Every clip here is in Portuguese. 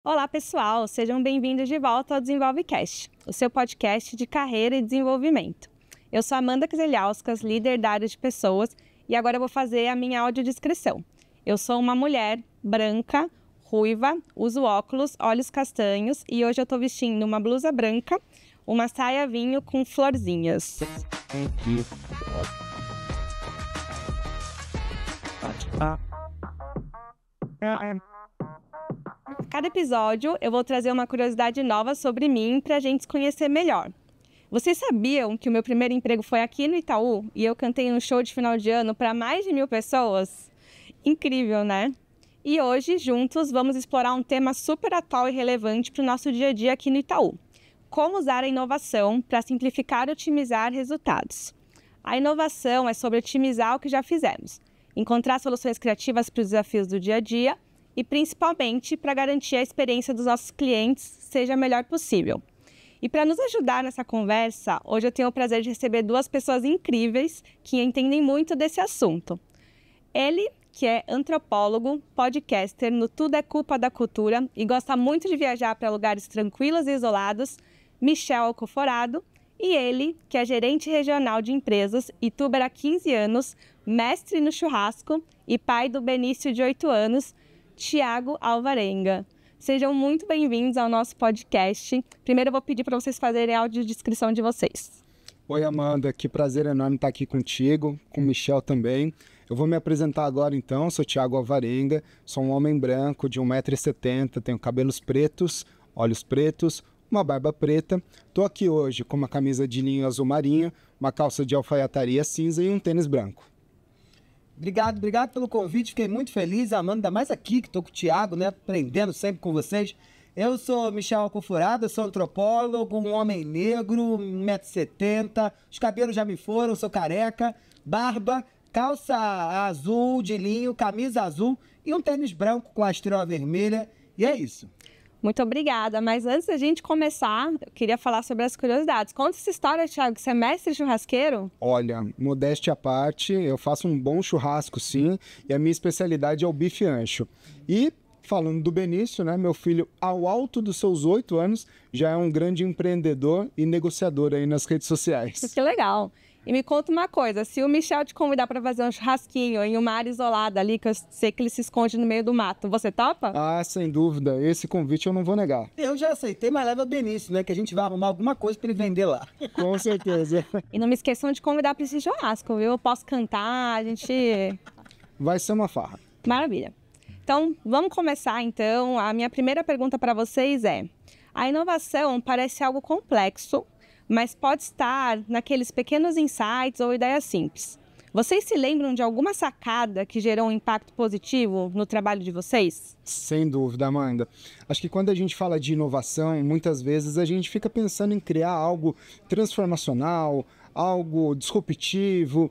Olá, pessoal! Sejam bem-vindos de volta ao DesenvolveCast, o seu podcast de carreira e desenvolvimento. Eu sou Amanda Kseliauskas, líder da área de pessoas, e agora eu vou fazer a minha audiodescrição. Eu sou uma mulher branca, ruiva, uso óculos, olhos castanhos, e hoje eu estou vestindo uma blusa branca, uma saia vinho com florzinhas. A cada episódio, eu vou trazer uma curiosidade nova sobre mim para a gente se conhecer melhor. Vocês sabiam que o meu primeiro emprego foi aqui no Itaú e eu cantei um show de final de ano para mais de 1.000 pessoas? Incrível, né? E hoje, juntos, vamos explorar um tema super atual e relevante para o nosso dia a dia aqui no Itaú. Como usar a inovação para simplificar e otimizar resultados. A inovação é sobre otimizar o que já fizemos, encontrar soluções criativas para os desafios do dia a dia e principalmente para garantir a experiência dos nossos clientes seja a melhor possível. E para nos ajudar nessa conversa, hoje eu tenho o prazer de receber duas pessoas incríveis que entendem muito desse assunto. Ele, que é antropólogo, podcaster no Tudo é Culpa da Cultura e gosta muito de viajar para lugares tranquilos e isolados, Michel Alcoforado, e ele, que é gerente regional de empresas, youtuber há 15 anos, mestre no churrasco e pai do Benício de 8 anos, Thiago Alvarenga. Sejam muito bem-vindos ao nosso podcast. Primeiro eu vou pedir para vocês fazerem a audiodescrição de vocês. Oi, Amanda, que prazer enorme estar aqui contigo, com o Michel também. Eu vou me apresentar agora então, sou Thiago Alvarenga, sou um homem branco de 1,70 m, tenho cabelos pretos, olhos pretos, uma barba preta. Estou aqui hoje com uma camisa de linho azul marinho, uma calça de alfaiataria cinza e um tênis branco. Obrigado pelo convite, fiquei muito feliz, Amanda, ainda mais aqui que estou com o Thiago, né, aprendendo sempre com vocês. Eu sou Michel Alcoforado, sou antropólogo, um homem negro, 1,70 m, os cabelos já me foram, sou careca, barba, calça azul de linho, camisa azul e um tênis branco com a estrela vermelha, e é isso. Muito obrigada, mas antes da gente começar, eu queria falar sobre as curiosidades. Conta essa história, Thiago, que você é mestre churrasqueiro? Olha, modéstia à parte, eu faço um bom churrasco sim, e a minha especialidade é o bife ancho. E falando do Benício, né, meu filho, ao alto dos seus 8 anos, já é um grande empreendedor e negociador aí nas redes sociais. Que legal. E me conta uma coisa, se o Michel te convidar para fazer um churrasquinho em uma área isolada ali, que eu sei que ele se esconde no meio do mato, você topa? Ah, sem dúvida, esse convite eu não vou negar. Eu já aceitei, mas leva o Benício, né, que a gente vai arrumar alguma coisa para ele vender lá. Com certeza. E não me esqueçam de convidar para esse churrasco, viu? Eu posso cantar, a gente... Vai ser uma farra. Maravilha. Então, vamos começar então. A minha primeira pergunta para vocês é: a inovação parece algo complexo, mas pode estar naqueles pequenos insights ou ideias simples. Vocês se lembram de alguma sacada que gerou um impacto positivo no trabalho de vocês? Sem dúvida, Amanda. Acho que quando a gente fala de inovação, muitas vezes a gente fica pensando em criar algo transformacional, algo disruptivo,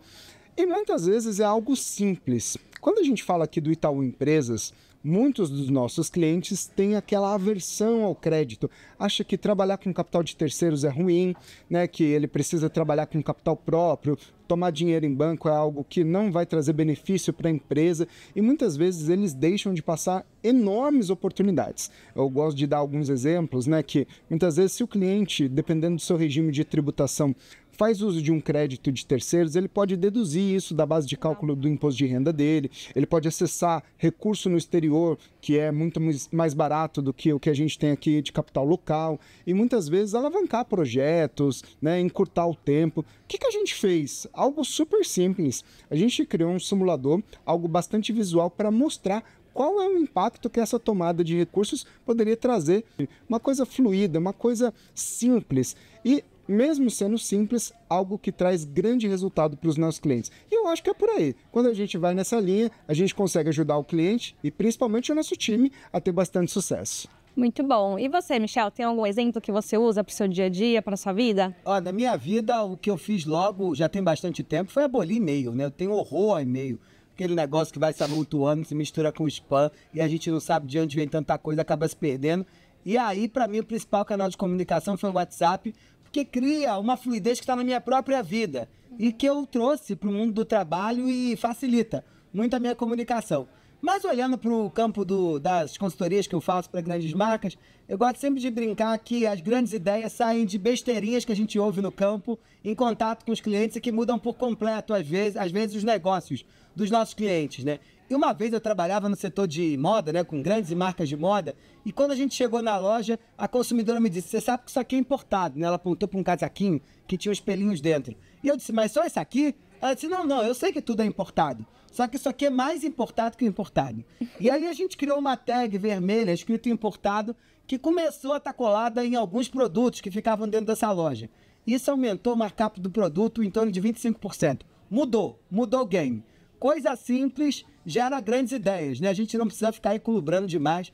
e muitas vezes é algo simples. Quando a gente fala aqui do Itaú Empresas, muitos dos nossos clientes têm aquela aversão ao crédito, acha que trabalhar com capital de terceiros é ruim, né, que ele precisa trabalhar com capital próprio, tomar dinheiro em banco é algo que não vai trazer benefício para a empresa e muitas vezes eles deixam de passar enormes oportunidades. Eu gosto de dar alguns exemplos, né, que muitas vezes se o cliente, dependendo do seu regime de tributação, faz uso de um crédito de terceiros, ele pode deduzir isso da base de cálculo do imposto de renda dele, ele pode acessar recurso no exterior, que é muito mais barato do que o que a gente tem aqui de capital local, e muitas vezes alavancar projetos, né, encurtar o tempo. O que a gente fez? Algo super simples. A gente criou um simulador, algo bastante visual para mostrar qual é o impacto que essa tomada de recursos poderia trazer. Uma coisa fluida, uma coisa simples. E mesmo sendo simples, algo que traz grande resultado para os nossos clientes. E eu acho que é por aí. Quando a gente vai nessa linha, a gente consegue ajudar o cliente e principalmente o nosso time a ter bastante sucesso. Muito bom. E você, Michel, tem algum exemplo que você usa para o seu dia a dia, para a sua vida? Ó, na minha vida, o que eu fiz logo, já tem bastante tempo, foi abolir e-mail, né? Eu tenho horror a e-mail. Aquele negócio que vai se amontoando, se mistura com spam e a gente não sabe de onde vem tanta coisa, acaba se perdendo. E aí, para mim, o principal canal de comunicação foi o WhatsApp, porque cria uma fluidez que está na minha própria vida e que eu trouxe para o mundo do trabalho e facilita muito a minha comunicação. Mas olhando para o campo das consultorias que eu faço para grandes marcas, eu gosto sempre de brincar que as grandes ideias saem de besteirinhas que a gente ouve no campo, em contato com os clientes e que mudam por completo, às vezes os negócios dos nossos clientes, né? E uma vez eu trabalhava no setor de moda, né, com grandes marcas de moda, e quando a gente chegou na loja, a consumidora me disse, você sabe que isso aqui é importado, né? Ela apontou para um casaquinho que tinha os pelinhos dentro. E eu disse, mas só isso aqui? Ela disse, não, eu sei que tudo é importado. Só que isso aqui é mais importado que o importado. E aí a gente criou uma tag vermelha, escrito importado, que começou a estar colada em alguns produtos que ficavam dentro dessa loja. Isso aumentou o markup do produto em torno de 25%. Mudou o game. Coisa simples gera grandes ideias, né? A gente não precisa ficar equilibrando demais,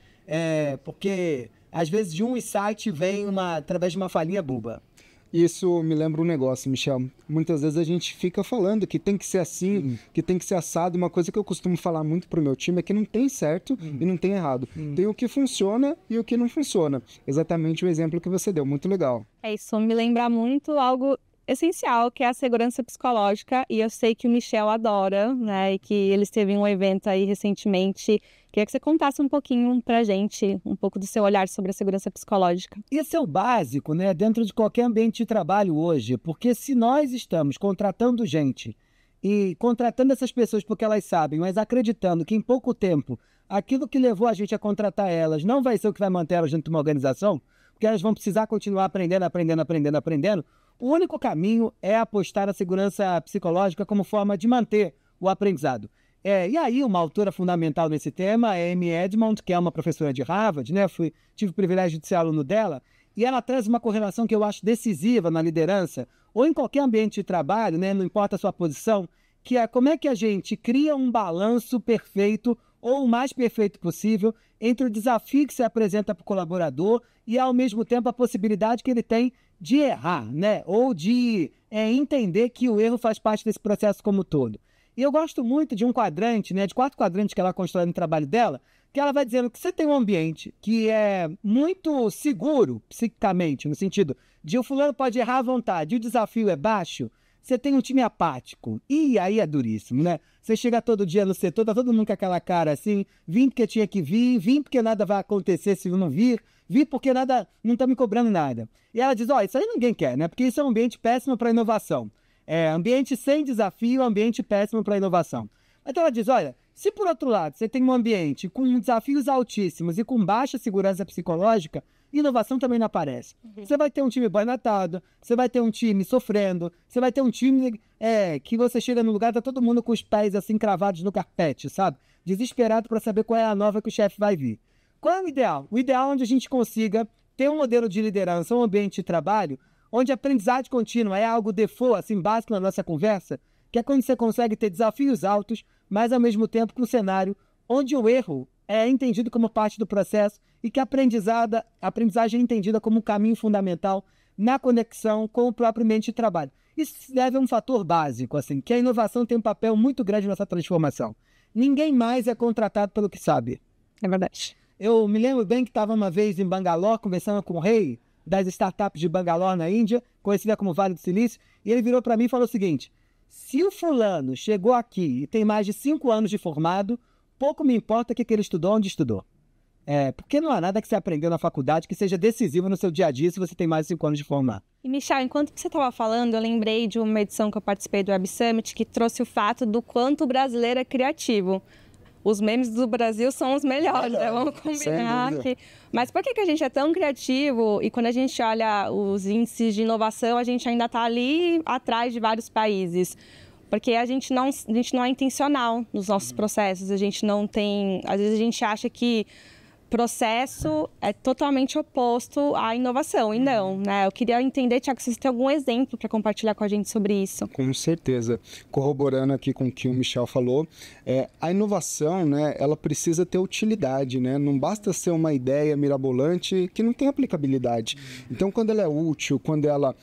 porque às vezes de um insight vem através de uma falinha boba. Isso me lembra um negócio, Michel. Muitas vezes a gente fica falando que tem que ser assim, que tem que ser assado. Uma coisa que eu costumo falar muito pro meu time é que não tem certo e não tem errado. Tem o que funciona e o que não funciona. Exatamente o exemplo que você deu, muito legal. Isso me lembra muito algo essencial, que é a segurança psicológica, e eu sei que o Michel adora, né, e que ele esteve em um evento aí recentemente. Queria que você contasse um pouquinho pra gente, um pouco do seu olhar sobre a segurança psicológica. Isso é o básico, né, dentro de qualquer ambiente de trabalho hoje, porque se nós estamos contratando gente e contratando essas pessoas porque elas sabem, mas acreditando que em pouco tempo aquilo que levou a gente a contratar elas não vai ser o que vai manter elas dentro de uma organização, porque elas vão precisar continuar aprendendo, o único caminho é apostar na segurança psicológica como forma de manter o aprendizado. E aí, uma autora fundamental nesse tema é Amy Edmond, que é uma professora de Harvard, né? Tive o privilégio de ser aluno dela, e ela traz uma correlação que eu acho decisiva na liderança, ou em qualquer ambiente de trabalho, né? Não importa a sua posição, que é como é que a gente cria um balanço perfeito, ou o mais perfeito possível, entre o desafio que se apresenta para o colaborador e, ao mesmo tempo, a possibilidade que ele tem de errar, né? Ou de entender que o erro faz parte desse processo como um todo. E eu gosto muito de um quadrante, né? De 4 quadrantes que ela constrói no trabalho dela, que ela vai dizendo que você tem um ambiente que é muito seguro psiquicamente, no sentido de o fulano pode errar à vontade e o desafio é baixo, você tem um time apático. E aí é duríssimo, né? Você chega todo dia no setor, tá todo mundo com aquela cara assim, vim porque tinha que vir, vim porque nada vai acontecer se eu não vir porque nada, não tá me cobrando nada. E ela diz, isso aí ninguém quer, né? Porque isso é um ambiente péssimo para inovação. Ambiente sem desafio, ambiente péssimo para inovação. Então ela diz, olha, se por outro lado você tem um ambiente com desafios altíssimos e com baixa segurança psicológica, inovação também não aparece. Você vai ter um time banatado, você vai ter um time sofrendo, você vai ter um time que você chega no lugar, tá todo mundo com os pés assim cravados no carpete, sabe? Desesperado para saber qual é a nova que o chefe vai vir. Qual é o ideal? O ideal é onde a gente consiga ter um modelo de liderança, um ambiente de trabalho, onde a aprendizagem contínua é algo default, assim, básico na nossa conversa, que é quando você consegue ter desafios altos, mas ao mesmo tempo com um cenário onde o erro é entendido como parte do processo e que a aprendizagem é entendida como um caminho fundamental na conexão com o próprio ambiente de trabalho. Isso se deve a um fator básico, assim, que a inovação tem um papel muito grande nessa transformação. Ninguém mais é contratado pelo que sabe. É verdade. Eu me lembro bem que estava uma vez em Bangalore conversando com o rei das startups de Bangalore, na Índia, conhecida como Vale do Silício, e ele virou para mim e falou o seguinte, se o fulano chegou aqui e tem mais de 5 anos de formado, pouco me importa o que ele estudou, onde estudou. Porque não há nada que você aprendeu na faculdade que seja decisivo no seu dia a dia se você tem mais de 5 anos de formado. E, Michel, enquanto você estava falando, eu lembrei de uma edição que eu participei do Web Summit que trouxe o fato do quanto o brasileiro é criativo. Os memes do Brasil são os melhores, né? Vamos combinar aqui. Mas por que a gente é tão criativo e quando a gente olha os índices de inovação, a gente ainda está ali atrás de vários países? Porque a gente não é intencional nos nossos processos, a gente não tem... Às vezes a gente acha que processo é totalmente oposto à inovação, e não, né? Eu queria entender, Thiago, se você tem algum exemplo para compartilhar com a gente sobre isso. Com certeza. Corroborando aqui com o que o Michel falou, a inovação, né, ela precisa ter utilidade, né? Não basta ser uma ideia mirabolante que não tem aplicabilidade. Então, quando ela é útil, quando ela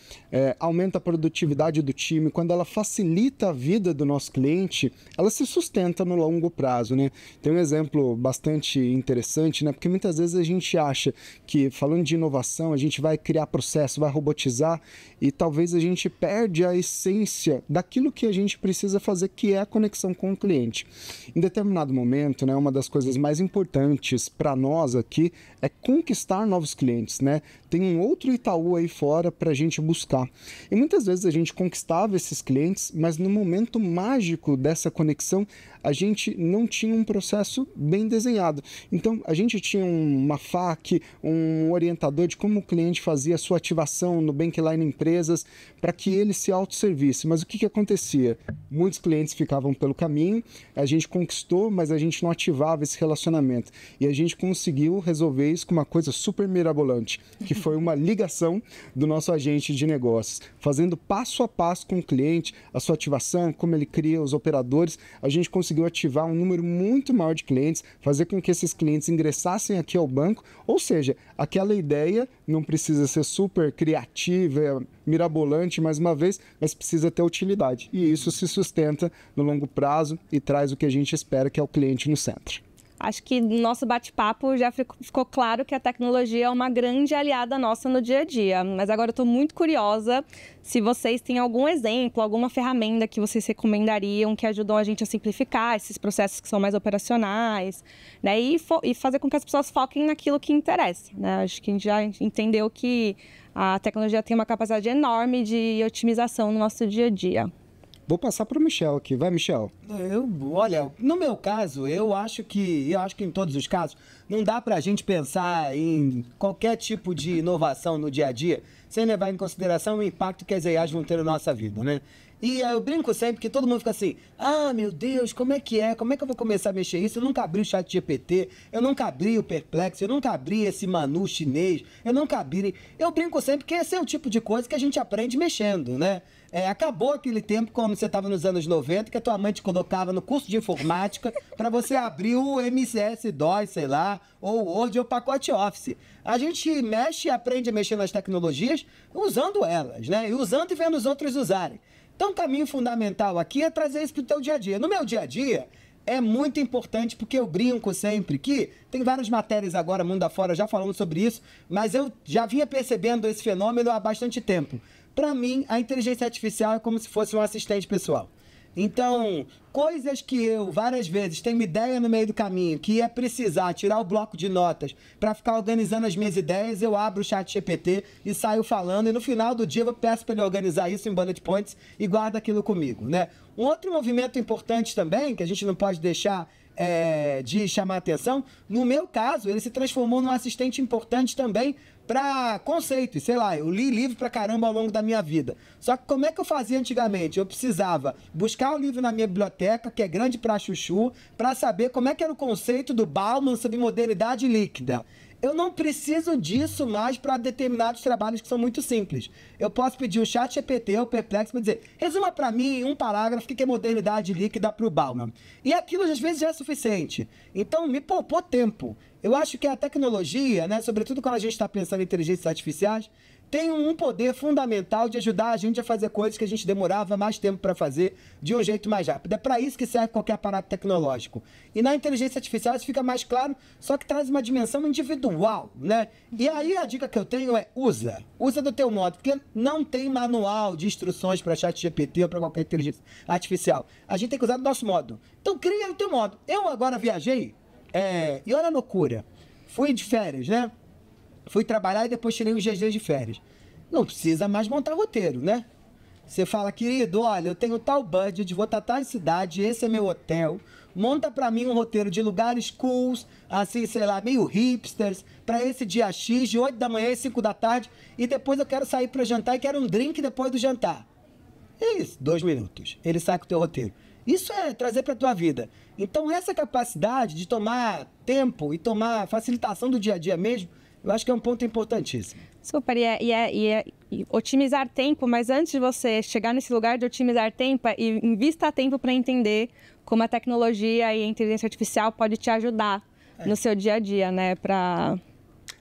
aumenta a produtividade do time, quando ela facilita a vida do nosso cliente, ela se sustenta no longo prazo, né? Tem um exemplo bastante interessante, né? né? Porque muitas vezes a gente acha que, falando de inovação, a gente vai criar processo, vai robotizar e talvez a gente perde a essência daquilo que a gente precisa fazer, que é a conexão com o cliente. Em determinado momento, né, uma das coisas mais importantes para nós aqui é conquistar novos clientes, né? Tem um outro Itaú aí fora para a gente buscar. E muitas vezes a gente conquistava esses clientes, mas no momento mágico dessa conexão, a gente não tinha um processo bem desenhado. Então, a gente tinha uma FAQ, um orientador de como o cliente fazia a sua ativação no Bankline Empresas para que ele se autosservisse. Mas o que acontecia? Muitos clientes ficavam pelo caminho, a gente conquistou, mas a gente não ativava esse relacionamento. E a gente conseguiu resolver isso com uma coisa super mirabolante, que foi uma ligação do nosso agente de negócios, fazendo passo a passo com o cliente, a sua ativação, como ele cria os operadores. A gente conseguiu ativar um número muito maior de clientes, fazer com que esses clientes ingressassem aqui ao banco, ou seja, aquela ideia não precisa ser super criativa, mirabolante mais uma vez, mas precisa ter utilidade. E isso se sustenta no longo prazo e traz o que a gente espera, que é o cliente no centro. Acho que no nosso bate-papo já ficou claro que a tecnologia é uma grande aliada nossa no dia a dia. Mas agora eu estou muito curiosa se vocês têm algum exemplo, alguma ferramenta que vocês recomendariam que ajudam a gente a simplificar esses processos que são mais operacionais, né? E fazer com que as pessoas foquem naquilo que interessa, né? Acho que a gente já entendeu que a tecnologia tem uma capacidade enorme de otimização no nosso dia a dia. Vou passar para o Michel aqui. Vai, Michel. Olha, no meu caso, eu acho que em todos os casos, não dá para a gente pensar em qualquer tipo de inovação no dia a dia sem levar em consideração o impacto que as AIs vão ter na nossa vida, né? E eu brinco sempre que todo mundo fica assim, ah, meu Deus, como é que eu vou começar a mexer isso? Eu nunca abri o ChatGPT, eu nunca abri o Perplexo, eu nunca abri esse Manu chinês, eu nunca abri... Eu brinco sempre que esse é o tipo de coisa que a gente aprende mexendo, né? Acabou aquele tempo, como você estava nos anos 90, que a tua mãe te colocava no curso de informática para você abrir o MS-DOS, sei lá, ou o Word ou o pacote Office. A gente mexe e aprende a mexer nas tecnologias usando elas, né? E usando e vendo os outros usarem. Então, o caminho fundamental aqui é trazer isso para o teu dia a dia. No meu dia a dia, é muito importante, porque eu brinco sempre que tem várias matérias agora, mundo afora, já falando sobre isso, mas eu já vinha percebendo esse fenômeno há bastante tempo. Para mim, a inteligência artificial é como se fosse um assistente pessoal. Então, coisas que eu, várias vezes, tenho uma ideia no meio do caminho, que ia precisar tirar o bloco de notas para ficar organizando as minhas ideias, eu abro o ChatGPT e saio falando, e no final do dia eu peço para ele organizar isso em bullet points e guarda aquilo comigo, né? Um outro movimento importante também, que a gente não pode deixar de chamar atenção, no meu caso, ele se transformou num assistente importante também para conceitos. Sei lá, eu li livro pra caramba ao longo da minha vida. Só que como é que eu fazia antigamente? Eu precisava buscar o livro na minha biblioteca, que é grande pra chuchu, para saber como é que era o conceito do Bauman sobre modernidade líquida. Eu não preciso disso mais para determinados trabalhos que são muito simples. Eu posso pedir o ChatGPT ou o Perplexo para dizer, resuma para mim em um parágrafo o que é modernidade líquida para o Bauman. E aquilo às vezes já é suficiente. Então me poupou tempo. Eu acho que a tecnologia, né, sobretudo quando a gente está pensando em inteligências artificiais, tem um poder fundamental de ajudar a gente a fazer coisas que a gente demorava mais tempo para fazer de um jeito mais rápido. É para isso que serve qualquer aparato tecnológico. E na inteligência artificial isso fica mais claro, só que traz uma dimensão individual, né? E aí a dica que eu tenho é usa do teu modo, porque não tem manual de instruções para ChatGPT ou para qualquer inteligência artificial. A gente tem que usar do nosso modo. Então cria o teu modo. Eu agora viajei, e olha a loucura, fui de férias, né? Fui trabalhar e depois tirei uns dias de férias. Não precisa mais montar roteiro, né? Você fala, querido, olha, eu tenho tal budget, vou estar tal cidade, esse é meu hotel. Monta pra mim um roteiro de lugares cools, assim, sei lá, meio hipsters, pra esse dia X, de 8 da manhã e 5 da tarde, e depois eu quero sair pra jantar e quero um drink depois do jantar. É isso, 2 minutos. Ele sai com o teu roteiro. Isso é trazer pra tua vida. Então, essa capacidade de tomar tempo e tomar facilitação do dia a dia mesmo, eu acho que é um ponto importantíssimo. Super, e otimizar tempo, mas antes de você chegar nesse lugar de otimizar tempo, invista tempo para entender como a tecnologia e a inteligência artificial pode te ajudar no seu dia a dia, né?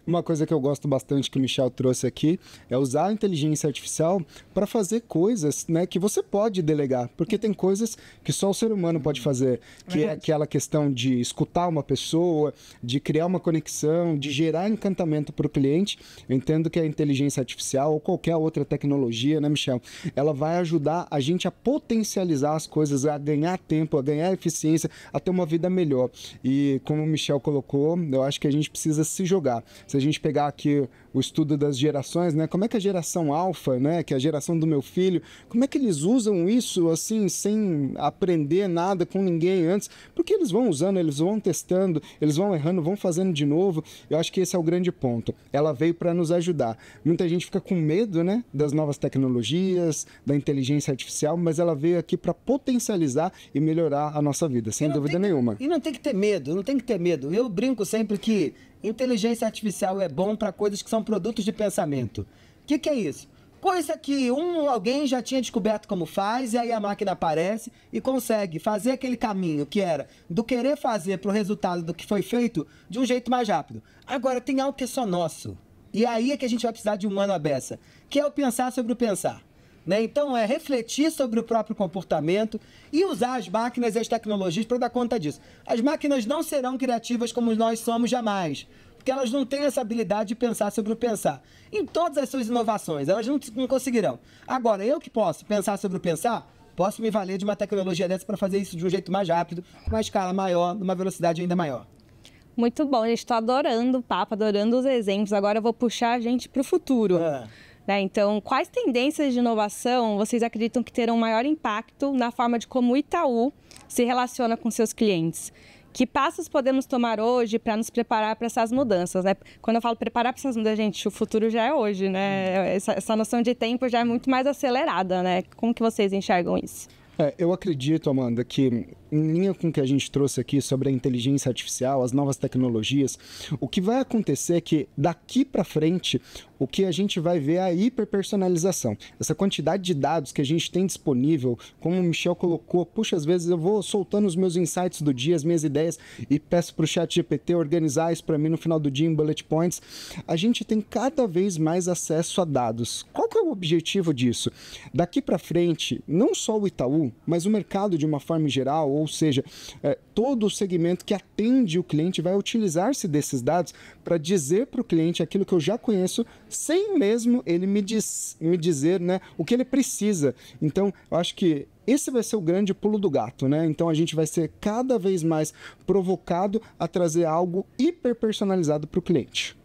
Uma coisa que eu gosto bastante que o Michel trouxe aqui é usar a inteligência artificial para fazer coisas, né, que você pode delegar, porque tem coisas que só o ser humano pode fazer, que é aquela questão de escutar uma pessoa, de criar uma conexão, de gerar encantamento para o cliente. Eu entendo que a inteligência artificial ou qualquer outra tecnologia, né, Michel, ela vai ajudar a gente a potencializar as coisas, a ganhar tempo, a ganhar eficiência, a ter uma vida melhor. E como o Michel colocou, eu acho que a gente precisa se jogar. Se a gente pegar aqui o estudo das gerações, né? Como é que a geração alfa, né? Que é a geração do meu filho, como é que eles usam isso assim, sem aprender nada com ninguém antes? Porque eles vão usando, eles vão testando, eles vão errando, vão fazendo de novo. Eu acho que esse é o grande ponto. Ela veio para nos ajudar. Muita gente fica com medo, né? Das novas tecnologias, da inteligência artificial, mas ela veio aqui para potencializar e melhorar a nossa vida, sem dúvida nenhuma. E não tem que ter medo, não tem que ter medo. Eu brinco sempre que inteligência artificial é bom para coisas que são produtos de pensamento. O que é isso? Coisa que alguém já tinha descoberto como faz, e aí a máquina aparece e consegue fazer aquele caminho que era do querer fazer para o resultado do que foi feito de um jeito mais rápido. Agora, tem algo que é só nosso. E aí é que a gente vai precisar de humano à beça, que é o pensar sobre o pensar. Né? Então, é refletir sobre o próprio comportamento e usar as máquinas e as tecnologias para dar conta disso. As máquinas não serão criativas como nós somos jamais, porque elas não têm essa habilidade de pensar sobre o pensar. Em todas as suas inovações, elas não conseguirão. Agora, eu que posso pensar sobre o pensar, posso me valer de uma tecnologia dessa para fazer isso de um jeito mais rápido, com uma escala maior, numa velocidade ainda maior. Muito bom, gente. Estou adorando o papo, adorando os exemplos. Agora eu vou puxar a gente para o futuro. Então, quais tendências de inovação vocês acreditam que terão maior impacto na forma de como o Itaú se relaciona com seus clientes? Que passos podemos tomar hoje para nos preparar para essas mudanças, né? Quando eu falo preparar para essas mudanças, gente, o futuro já é hoje, né? Essa noção de tempo já é muito mais acelerada, né? Como que vocês enxergam isso? Eu acredito, Amanda, que em linha com o que a gente trouxe aqui sobre a inteligência artificial, as novas tecnologias, o que vai acontecer é que daqui para frente, o que a gente vai ver é a hiperpersonalização. Essa quantidade de dados que a gente tem disponível, como o Michel colocou, puxa, às vezes eu vou soltando os meus insights do dia, as minhas ideias, e peço para o ChatGPT organizar isso para mim no final do dia em bullet points. A gente tem cada vez mais acesso a dados. Qual que é o objetivo disso? Daqui para frente, não só o Itaú, mas o mercado de uma forma geral, ou seja, todo o segmento que atende o cliente vai utilizar-se desses dados para dizer para o cliente aquilo que eu já conheço, sem mesmo ele me dizer, né, o que ele precisa. Então, eu acho que esse vai ser o grande pulo do gato, né? Então, a gente vai ser cada vez mais provocado a trazer algo hiper personalizado para o cliente.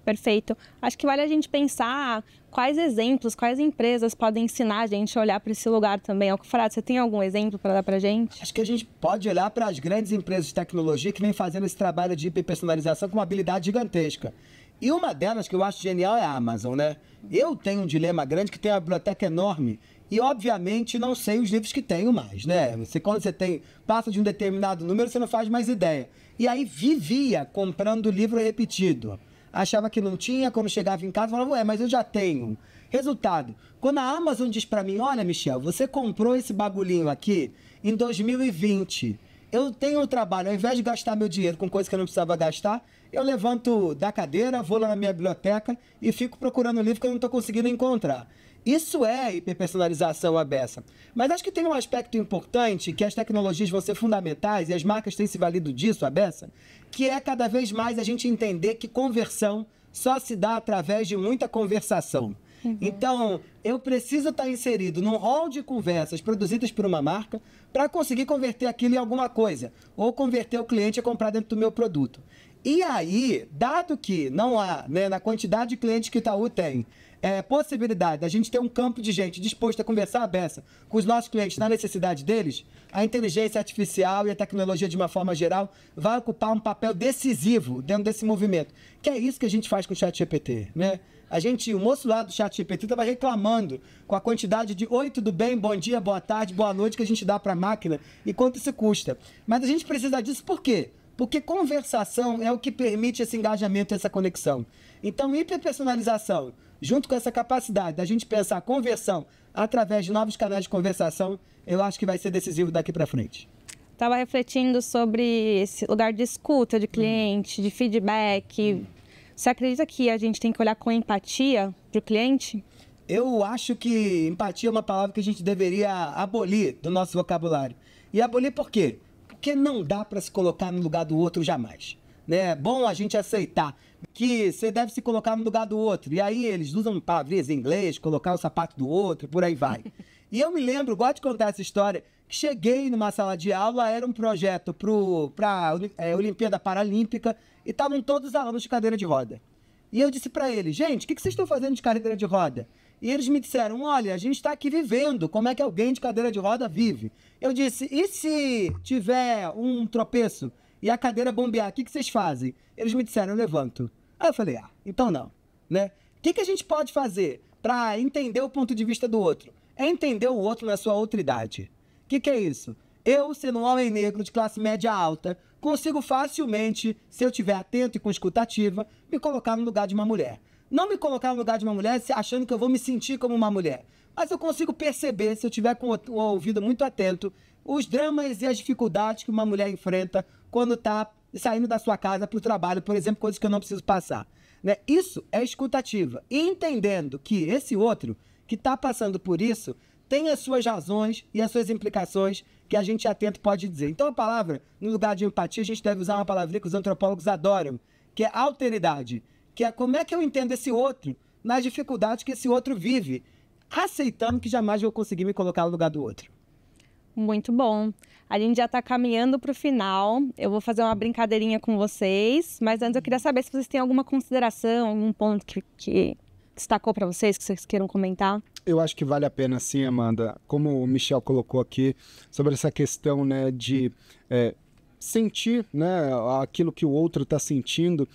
Perfeito. Acho que vale a gente pensar quais exemplos, quais empresas podem ensinar a gente a olhar para esse lugar também. Alcoforado, você tem algum exemplo para dar para a gente? Acho que a gente pode olhar para as grandes empresas de tecnologia que vêm fazendo esse trabalho de hiperpersonalização com uma habilidade gigantesca. E uma delas que eu acho genial é a Amazon, né? Eu tenho um dilema grande que tem uma biblioteca enorme e, obviamente, não sei os livros que tenho mais, né? Quando você passa de um determinado número, você não faz mais ideia. E aí vivia comprando livro repetido. Achava que não tinha, quando chegava em casa, falava, mas eu já tenho. Resultado, quando a Amazon diz para mim, olha, Michel, você comprou esse bagulhinho aqui em 2020. Eu tenho um trabalho, ao invés de gastar meu dinheiro com coisa que eu não precisava gastar, eu levanto da cadeira, vou lá na minha biblioteca e fico procurando um livro que eu não estou conseguindo encontrar. Isso é hiperpersonalização à beça. Mas acho que tem um aspecto importante, que as tecnologias vão ser fundamentais, e as marcas têm se valido disso à beça, que é cada vez mais a gente entender que conversão só se dá através de muita conversação. Então, eu preciso estar inserido num hall de conversas produzidas por uma marca para conseguir converter aquilo em alguma coisa, ou converter o cliente a comprar dentro do meu produto. E aí, dado que não há, né, na quantidade de clientes que o Itaú tem, possibilidade da gente ter um campo de gente disposto a conversar à beça com os nossos clientes na necessidade deles, a inteligência artificial e a tecnologia de uma forma geral vai ocupar um papel decisivo dentro desse movimento, que é isso que a gente faz com o ChatGPT, né? O moço lá do ChatGPT estava reclamando com a quantidade de oi, tudo bem, bom dia, boa tarde, boa noite que a gente dá para a máquina e quanto isso custa. Mas a gente precisa disso por quê? Porque conversação é o que permite esse engajamento, essa conexão. Então, hiperpersonalização, junto com essa capacidade da gente pensar conversão através de novos canais de conversação, eu acho que vai ser decisivo daqui para frente. Estava refletindo sobre esse lugar de escuta de cliente, de feedback, Você acredita que a gente tem que olhar com empatia para o cliente? Eu acho que empatia é uma palavra que a gente deveria abolir do nosso vocabulário. E abolir por quê? Porque não dá para se colocar no lugar do outro jamais. Né? É bom a gente aceitar que você deve se colocar no lugar do outro. E aí eles usam palavrinhas em inglês, colocar o sapato do outro, por aí vai. E eu me lembro, gosto de contar essa história, que cheguei numa sala de aula, era um projeto para a Olimpíada Paralímpica, e estavam todos os alunos de cadeira de roda. E eu disse para eles, gente, o que vocês estão fazendo de cadeira de roda? E eles me disseram, olha, a gente está aqui vivendo, como é que alguém de cadeira de roda vive? Eu disse, e se tiver um tropeço e a cadeira bombear, o que vocês fazem? Eles me disseram, eu levanto. Aí eu falei, então não, né? O que a gente pode fazer para entender o ponto de vista do outro? É entender o outro na sua outra idade. O que é isso? Eu, sendo um homem negro de classe média alta, consigo facilmente, se eu estiver atento e com escutativa, me colocar no lugar de uma mulher. Não me colocar no lugar de uma mulher achando que eu vou me sentir como uma mulher. Mas eu consigo perceber, se eu estiver com o ouvido muito atento, os dramas e as dificuldades que uma mulher enfrenta quando está saindo da sua casa para o trabalho, por exemplo, coisas que eu não preciso passar. Né? Isso é escutativa. E entendendo que esse outro que está passando por isso tem as suas razões e as suas implicações que a gente atento pode dizer. Então a palavra, no lugar de empatia, a gente deve usar uma palavrinha que os antropólogos adoram, que é alteridade. Que é como é que eu entendo esse outro nas dificuldades que esse outro vive, aceitando que jamais vou conseguir me colocar no lugar do outro. Muito bom. A gente já está caminhando para o final. Eu vou fazer uma brincadeirinha com vocês, mas antes eu queria saber se vocês têm alguma consideração, algum ponto que destacou para vocês, que vocês queiram comentar. Eu acho que vale a pena sim, Amanda, como o Michel colocou aqui, sobre essa questão, né, de sentir, né, aquilo que o outro está sentindo,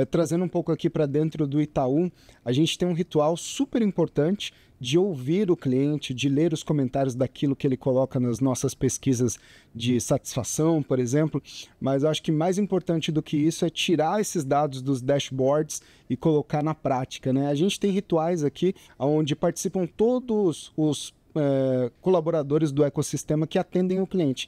trazendo um pouco aqui para dentro do Itaú, a gente tem um ritual super importante de ouvir o cliente, de ler os comentários daquilo que ele coloca nas nossas pesquisas de satisfação, por exemplo, mas eu acho que mais importante do que isso é tirar esses dados dos dashboards e colocar na prática, né? A gente tem rituais aqui onde participam todos os colaboradores do ecossistema que atendem o cliente,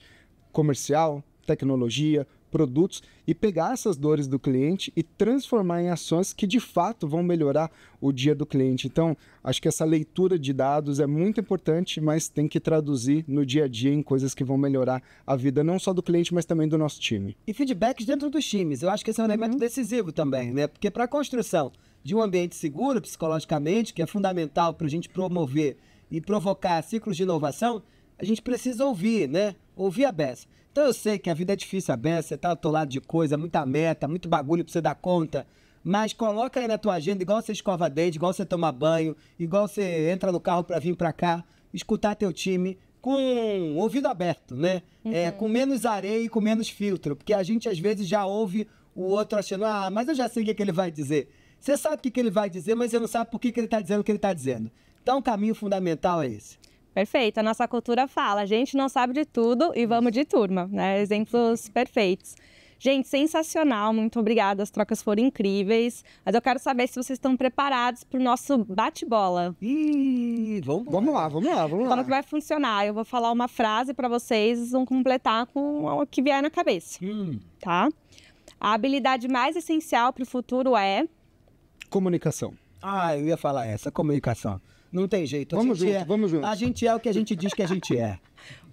comercial, tecnologia, produtos, e pegar essas dores do cliente e transformar em ações que de fato vão melhorar o dia do cliente. Então, acho que essa leitura de dados é muito importante, mas tem que traduzir no dia a dia em coisas que vão melhorar a vida não só do cliente, mas também do nosso time. E feedbacks dentro dos times, eu acho que esse é um elemento decisivo também, né? Porque para a construção de um ambiente seguro psicologicamente, que é fundamental para a gente promover e provocar ciclos de inovação, a gente precisa ouvir, né? Ouvir a beça. Então eu sei que a vida é difícil a beça, você tá atolado de coisa, muita meta, muito bagulho pra você dar conta, mas coloca aí na tua agenda, igual você escova dente, igual você toma banho, igual você entra no carro pra vir pra cá, escutar teu time com o ouvido aberto, né? Com menos areia e com menos filtro, porque a gente às vezes já ouve o outro achando, mas eu já sei o que ele vai dizer. Você sabe o que ele vai dizer, mas você não sabe por que ele tá dizendo o que ele tá dizendo. Então o caminho fundamental é esse. Perfeito, a nossa cultura fala, a gente não sabe de tudo e vamos de turma, né? Exemplos perfeitos. Gente, sensacional, muito obrigada, as trocas foram incríveis, mas eu quero saber se vocês estão preparados para o nosso bate-bola. Vamos lá. Como que vai funcionar? Eu vou falar uma frase para vocês, vão completar com o que vier na cabeça, tá? A habilidade mais essencial para o futuro é... Comunicação. Eu ia falar essa, comunicação. Não tem jeito. Vamos junto. A gente é o que a gente diz que a gente é.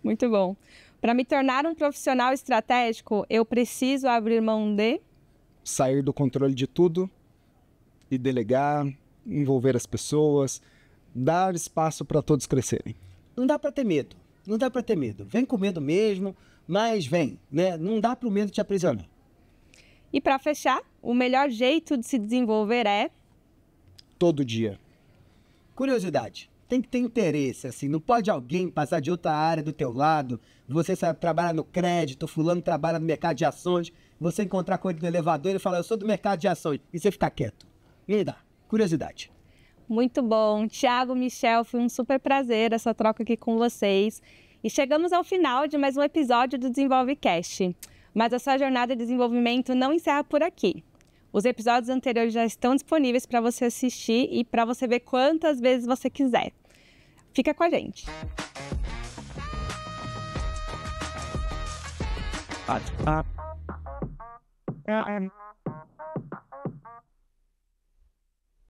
Muito bom. Para me tornar um profissional estratégico, eu preciso abrir mão de... Sair do controle de tudo e delegar, envolver as pessoas, dar espaço para todos crescerem. Não dá para ter medo. Não dá para ter medo. Vem com medo mesmo, mas vem, né? Não dá para o medo te aprisionar. E para fechar, o melhor jeito de se desenvolver é... Todo dia. Curiosidade. Tem que ter interesse, assim. Não pode alguém passar de outra área do teu lado, você sabe, trabalhar no crédito, fulano trabalha no mercado de ações, você encontrar com ele no elevador e ele falar, eu sou do mercado de ações, e você ficar quieto. Me dá. Curiosidade. Muito bom. Thiago, Michel, foi um super prazer essa troca aqui com vocês. E chegamos ao final de mais um episódio do DesenvolveCast. Mas a sua jornada de desenvolvimento não encerra por aqui. Os episódios anteriores já estão disponíveis para você assistir e para você ver quantas vezes você quiser. Fica com a gente. Bate-papo.